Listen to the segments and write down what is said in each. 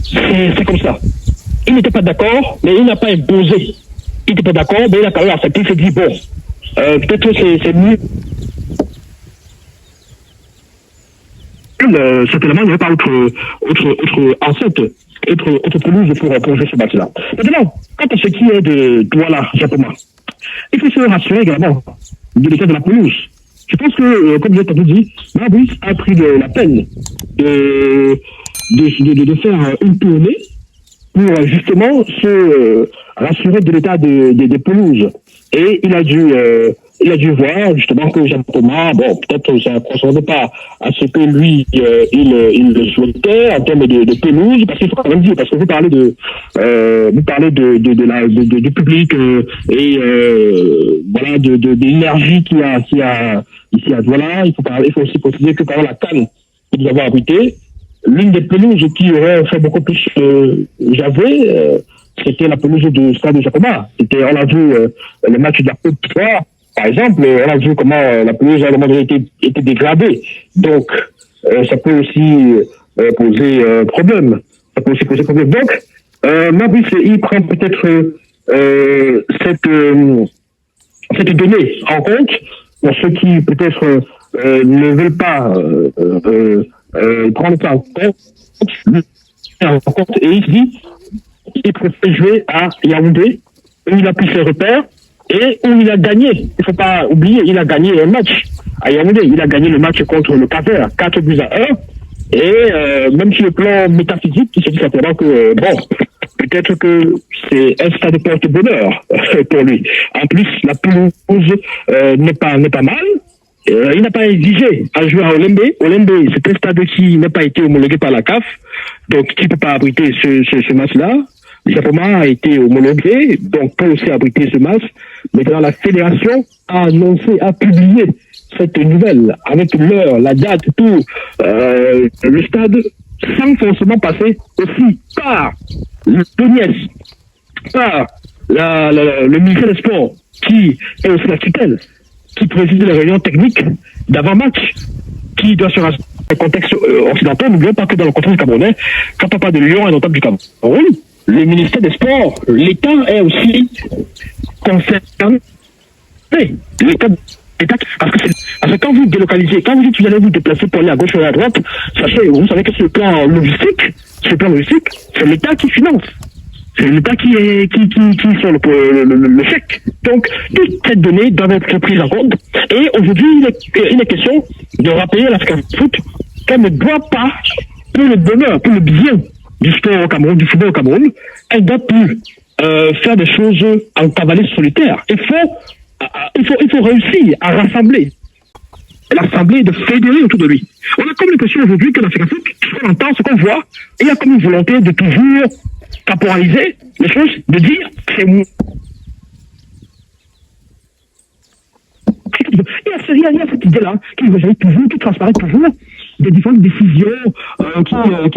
c'est comme ça. Il n'était pas d'accord, mais il n'a pas imposé. Il n'était pas d'accord, mais il a quand même accepté. Il s'est dit, bon, peut-être que c'est mieux. Certainement, il n'y avait pas autre enceinte, autre pelouse pour jouer ce match-là. Maintenant, quant à ce qui est de Douala, Japoma, il faut se rassurer également de l'état de la pelouse. Je pense que, comme je l'ai dit, Mabus a pris la peine de faire une tournée pour justement se rassurer de l'état des pelouses. Et il a dû voir justement que Japoma, bon, peut-être ça ne correspondait pas à ce que lui, il le souhaitait en termes de pelouse, parce qu'il faut quand même dire, parce que vous parlez du public et voilà de l'énergie qu'il y a ici à Douala. Il faut aussi considérer que par la CAN que nous avons abrité, l'une des pelouses qui aurait fait beaucoup plus jaser, c'était la pelouse du stade de Japoma. On a vu le match de la Côte d'Ivoire, par exemple, on a vu comment la pelouse à un moment donné était dégradée. Donc, ça peut aussi poser problème. Ça peut aussi poser problème. Donc, Mabus, il prend peut-être cette donnée en compte pour ceux qui peut-être ne veulent pas prendre ça en compte, et il se dit il préfère jouer à Yaoundé où il a pris ses repères et où il a gagné. Il ne faut pas oublier, il a gagné un match à Yaoundé. Il a gagné le match contre le Caser, 4-1. Et même sur le plan métaphysique, il se dit certainement que bon, peut-être que c'est un stade de porte-bonheur pour lui. En plus, la pelouse n'est pas mal. Il n'a pas exigé à jouer à Olembe. Olembe, c'est un stade qui n'a pas été homologué par la CAF, donc qui ne peut pas abriter ce match-là. Le Japoma a été homologué, donc peut aussi abriter ce match. Maintenant, la fédération a annoncé, a publié cette nouvelle avec l'heure, la date, tout, le stade, sans forcément passer aussi par l'ONIES, par le ministère des Sports, qui est aussi la tutelle, qui préside les réunions techniques d'avant-match, qui doit se rassurer dans le contexte occidental. N'oublions pas que dans le contexte camerounais, quand on parle de Lyon et notamment du Cameroun, le ministère des Sports, l'État est aussi concerné. Parce que quand vous délocalisez, quand vous dites que vous allez vous déplacer pour aller à gauche ou à droite, sachez, vous savez que sur le plan logistique, c'est l'État qui finance. C'est l'État qui sur le chèque. Donc, toutes ces données doivent être prises en compte. Et aujourd'hui, il est question de rappeler à l'Afrique Foot qu'elle ne doit pas, pour le bonheur, pour le bien du sport au Cameroun, du football au Cameroun, elle ne doit plus faire des choses en cavalier solitaire. Il faut réussir à rassembler de fédérer autour de lui. On a comme l'impression aujourd'hui que l'Afrique Foot, on entend ce qu'on voit, et il y a comme une volonté de toujours caporaliser les choses, de dire c'est moi. Il y a cette idée-là qui transparaît toujours des différentes décisions qui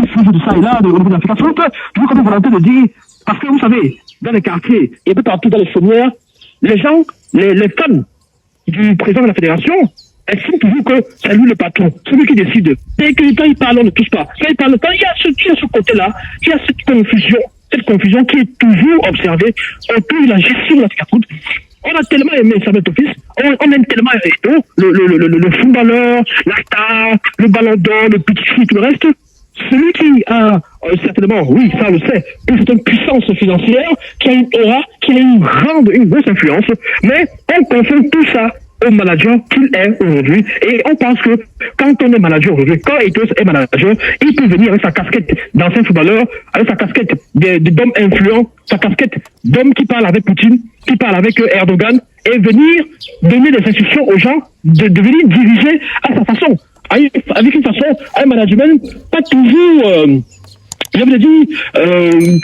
fusent de ça et là au niveau de l'Afrique. Toujours comme une volonté de dire, parce que vous savez, dans les quartiers et un peu partout dans les chaumières, les gens, les fans du président de la fédération estiment toujours que c'est lui le patron, celui qui décide. Et que quand il parle, on ne touche pas. Quand il parle, il y a ce côté-là, il y a cette confusion qui est toujours observée autour de la gestion de l'Afrique Foot. On a tellement aimé Samuel Tofis, on aime tellement le footballeur, la star, le ballon d'or, le petit foot, le reste. Celui qui a certainement, oui, ça on le sait, une puissance financière, qui a une aura, qui a une grosse influence, mais on confond tout ça au manager qu'il est aujourd'hui. Et on pense que quand on est manager aujourd'hui, quand Ethos est manager, il peut venir avec sa casquette d'ancien footballeur, avec sa casquette d'homme influent, sa casquette d'homme qui parle avec Poutine, qui parle avec Erdogan, et venir donner des instructions aux gens de venir diriger à sa façon, avec une façon, un management pas toujours... j'avais dit,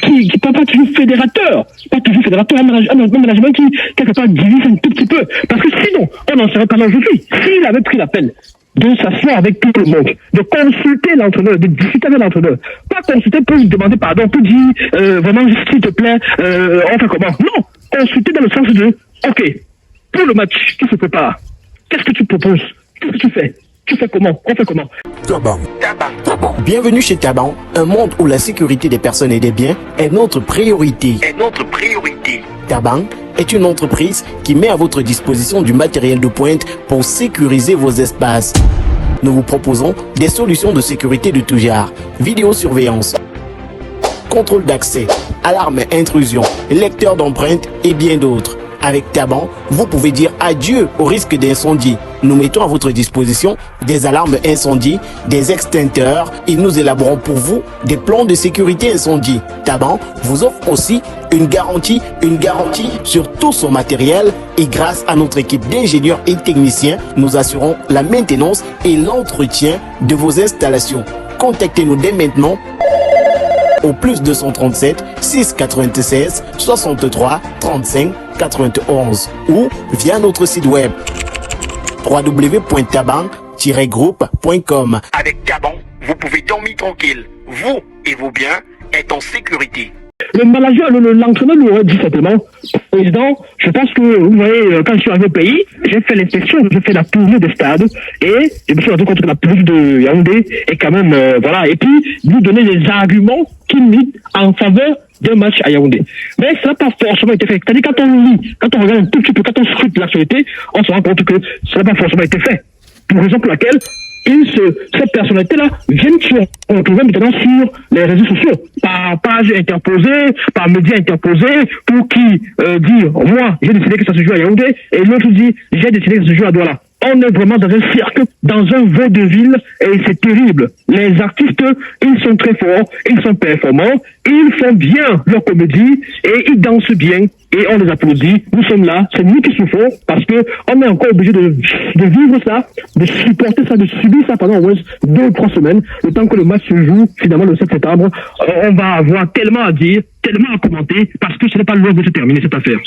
qui n'est pas toujours fédérateur, un management qui, quelque part, divise un tout petit peu. Parce que sinon, on n'en serait pas là aujourd'hui. S'il avait pris la peine de s'asseoir avec tout le monde, de consulter l'entraîneur, de discuter avec l'entraîneur, pas consulter pour lui demander pardon, pour dire, vraiment, s'il te plaît, on fait comment? Non, consulter dans le sens de, ok, pour le match qui se prépare, qu'est-ce que tu proposes? Qu'est-ce que tu fais? Tu fais comment? On fait comment? Taban. Bienvenue chez Taban, un monde où la sécurité des personnes et des biens est notre priorité. Taban est une entreprise qui met à votre disposition du matériel de pointe pour sécuriser vos espaces. Nous vous proposons des solutions de sécurité de tout genre, vidéosurveillance, contrôle d'accès, alarme intrusion, lecteur d'empreintes et bien d'autres. Avec Taban, vous pouvez dire adieu au risque d'incendie. Nous mettons à votre disposition des alarmes incendie, des extincteurs et nous élaborons pour vous des plans de sécurité incendie. Taban vous offre aussi une garantie sur tout son matériel et grâce à notre équipe d'ingénieurs et techniciens, nous assurons la maintenance et l'entretien de vos installations. Contactez-nous dès maintenant au plus 237 696 63 35 91 ou via notre site web www.taban-groupe.com. Avec Taban, vous pouvez dormir tranquille. Vous et vos biens êtes en sécurité. Le manager, l'entraîneur lui aurait dit simplement, président, je pense que, vous voyez, quand je suis arrivé au pays, j'ai fait l'inspection, j'ai fait la tournée des stades, et je me suis rendu compte que la police de Yaoundé est quand même, voilà, et puis, lui donner des arguments qu'il mit en faveur d'un match à Yaoundé. Mais ça n'a pas forcément été fait. C'est-à-dire, quand on lit, quand on regarde un tout petit peu, quand on scrute l'actualité, on se rend compte que ça n'a pas forcément été fait. Pour raison pour laquelle, cette personnalité-là vient se retrouver maintenant sur les réseaux sociaux, par page interposée, par médias interposés, pour qui dire, moi, j'ai décidé que ça se joue à Yaoundé, et l'autre dit, j'ai décidé que ça se joue à Douala. On est vraiment dans un cirque, dans un vaudeville, et c'est terrible. Les artistes, ils sont très forts, ils sont performants, ils font bien leur comédie, et ils dansent bien, et on les applaudit. Nous sommes là, c'est nous qui souffrons, parce que on est encore obligé de vivre ça, de supporter ça, de subir ça pendant au moins 2 ou 3 semaines, le temps que le match se joue, finalement, le 7 septembre. On va avoir tellement à dire, tellement à commenter, parce que ce n'est pas loin de se terminer, cette affaire.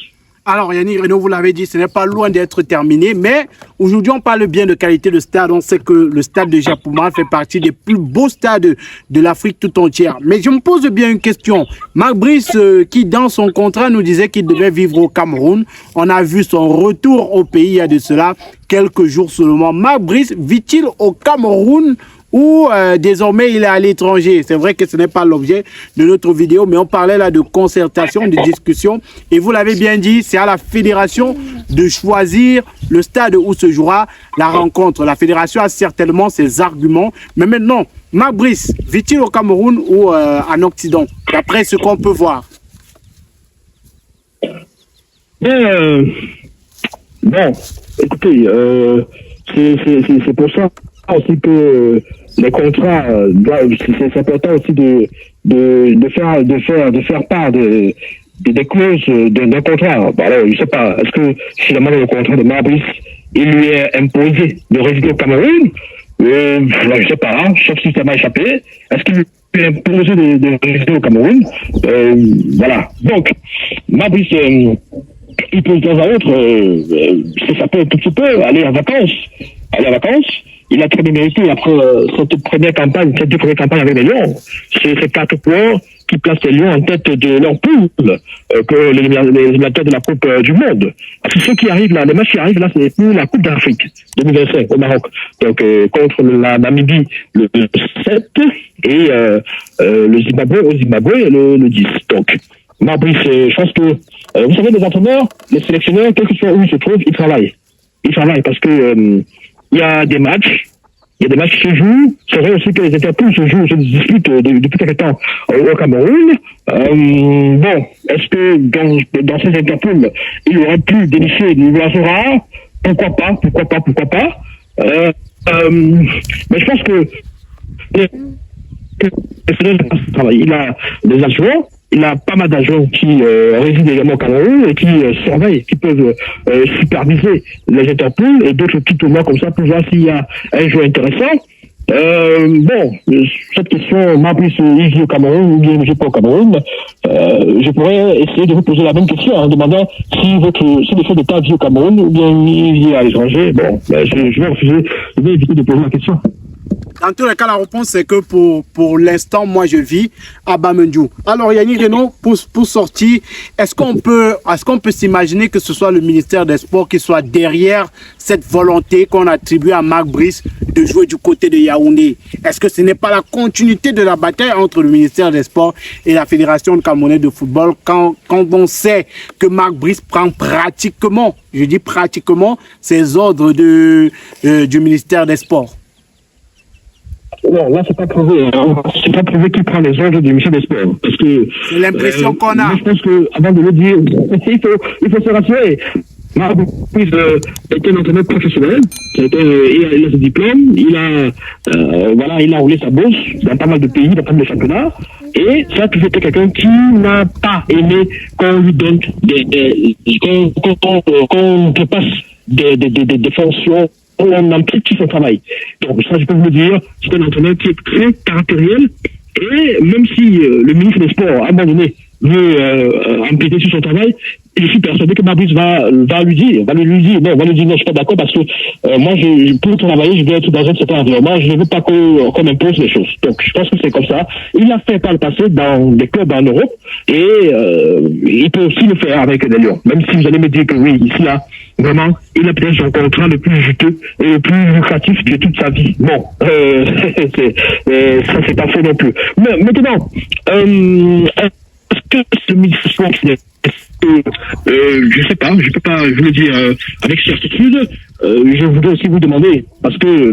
Alors Yannick Renaud, vous l'avez dit, ce n'est pas loin d'être terminé, mais aujourd'hui on parle bien de qualité de stade. On sait que le stade de Japouman fait partie des plus beaux stades de l'Afrique tout entière. Mais je me pose bien une question. Marc Brice, qui dans son contrat nous disait qu'il devait vivre au Cameroun, on a vu son retour au pays il y a de cela quelques jours seulement. Marc Brice vit-il au Cameroun ou désormais il est à l'étranger? C'est vrai que ce n'est pas l'objet de notre vidéo, mais on parlait là de concertation, de discussion, et vous l'avez bien dit, c'est à la fédération de choisir le stade où se jouera la rencontre. La fédération a certainement ses arguments, mais maintenant, Marc Brice vit-il au Cameroun ou en Occident, d'après ce qu'on peut voir? Bon, écoutez, c'est pour ça aussi que les contrats doivent, c'est important aussi de faire part des clauses d'un contrat. Bon, alors, je sais pas, est-ce que finalement le contrat de Marbrice, il lui est imposé de résider au Cameroun? Là, je sais pas, hein, sauf si ça m'a échappé. Est-ce qu'il lui est imposé de résider au Cameroun? Voilà. Donc, Marbrice, il peut de temps à autre, ça peut un tout petit peu aller en vacances. Il a très bien mérité après cette deux premières campagnes avec les Lions. C'est ces 4 points qui placent les Lions en tête de leur poule que les éliminateurs de la Coupe du Monde. Parce que ceux qui arrivent là, les matchs qui arrivent là, c'est pour la Coupe d'Afrique 2025 au Maroc. Donc contre la Namibie le 7 et le Zimbabwe au Zimbabwe le 10. Donc Marbrice, je pense que vous savez, les entraîneurs, les sélectionneurs, quel que soit où ils se trouvent, ils travaillent. Ils travaillent parce que il y a des matchs qui se jouent. C'est vrai aussi que les interpools se disputent depuis quelque temps au Cameroun. Bon, est-ce que dans ces interpools, il aurait pu dénicher du oiseau rare? Pourquoi pas. Mais je pense que il a des adjoints. Il a pas mal d'agents qui résident également au Cameroun et qui surveillent, qui peuvent superviser les interpools et d'autres petits tournois comme ça pour voir s'il y a un jeu intéressant. Bon, cette question, Marbrice, il vit au Cameroun ou bien il ne vit pas au Cameroun, je pourrais essayer de vous poser la même question en demandant si le chef d'État vit au Cameroun ou bien il vit à l'étranger. Bon, je vais refuser, je vais éviter de poser la question. Dans tous les cas, la réponse, c'est que pour l'instant, moi, je vis à Bamendjou. Alors, Yannick Renaud, pour sortir, est-ce qu'on peut s'imaginer que ce soit le ministère des Sports qui soit derrière cette volonté qu'on attribue à Marc Brice de jouer du côté de Yaoundé? Est-ce que ce n'est pas la continuité de la bataille entre le ministère des Sports et la Fédération camerounaise de football quand on sait que Marc Brice prend pratiquement, je dis pratiquement, ses ordres du ministère des Sports? Non, là, c'est pas prouvé. C'est pas prouvé qu'il prend les ordres du ministère des Sports. Parce que. C'est l'impression qu'on a. Je pense que, avant de le dire, il faut se rassurer. Marc Brice était un entraîneur professionnel. Il a ses diplômes. Il a roulé sa bourse dans pas mal de pays, dans pas mal de championnats. Et ça a toujours été quelqu'un qui n'a pas aimé qu'on lui donne qu'on dépasse des fonctions. On empiète sur son travail. Donc ça, je peux vous le dire, c'est un entraîneur qui est très caractériel. Et même si le ministre des Sports, à un moment donné, veut empiéter sur son travail, je suis persuadé que Mabrice va lui dire, non, je suis pas d'accord parce que moi, pour travailler, je dois être dans un certain environnement, je ne veux pas qu'on m'impose les choses. Donc, je pense que c'est comme ça. Il l'a fait par le passé dans des clubs en Europe et il peut aussi le faire avec les Lions. Même si vous allez me dire que oui, ici, là, vraiment, il a peut-être son contrat le plus juteux et le plus lucratif de toute sa vie. Bon, ça, c'est pas faux non plus. Mais maintenant, est-ce que ce ministre je sais pas, je peux pas vous le dire avec certitude. Je voudrais aussi vous demander, parce que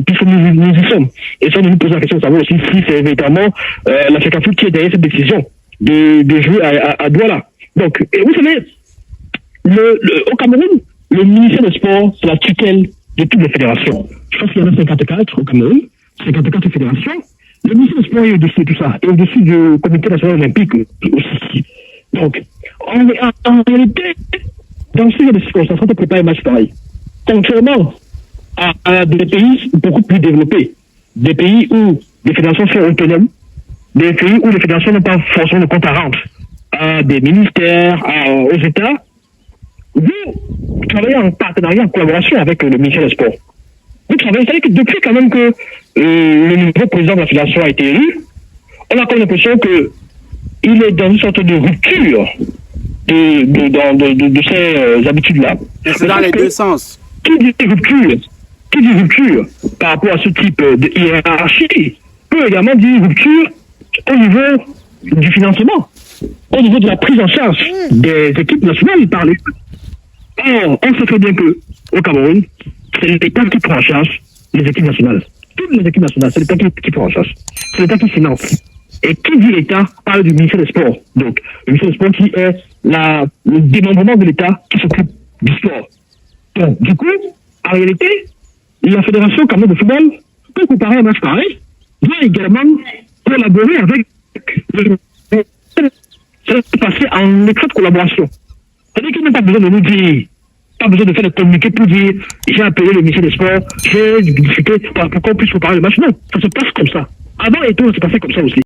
puisque nous y sommes, et ça nous nous posons la question de savoir aussi si c'est véritablement la FECAFOOT qui est derrière cette décision de jouer à Douala. Donc, vous savez, au Cameroun, le ministère des Sports, c'est la tutelle de toutes les fédérations. Je pense qu'il y en a 54 au Cameroun, 54 fédérations. Le ministère des Sports est au-dessus de tout ça, et au-dessus du Comité national olympique aussi. Donc, en réalité, dans ce genre de circonstances, on peut préparer un match pareil. Contrairement à des pays beaucoup plus développés, des pays où les fédérations sont autonomes, des pays où les fédérations n'ont pas forcément de compte à rendre à des ministères, aux États, vous travaillez en partenariat, en collaboration avec le ministère des Sports. Vous travaillez, c'est-à-dire que depuis quand même que le nouveau président de la fédération a été élu, on a comme l'impression que il est dans une sorte de rupture de ces habitudes-là. Et c'est dans les deux sens. Qui dit rupture par rapport à ce type de hiérarchie peut également dire rupture au niveau du financement, au niveau de la prise en charge des équipes nationales par les. Or, on sait très bien que au Cameroun, c'est l'État qui prend en charge les équipes nationales. Toutes les équipes nationales, c'est l'État qui prend en charge. C'est l'État qui finance. Et qui dit l'État parle du ministère des Sports. Donc, le ministère des Sports qui est le démembrement de l'État qui s'occupe du sport. Donc, du coup, en réalité, la Fédération camerounaise de football peut comparer un match pareil, doit également collaborer avec le. Ça va se passer en étroite collaboration. C'est-à-dire qu'il n'y a pas besoin de nous dire, pas besoin de faire des communiqués pour dire j'ai appelé le ministère des Sports, j'ai discuté pour qu'on puisse comparer le match. Non, ça se passe comme ça. Avant et tout, ça se passait comme ça aussi.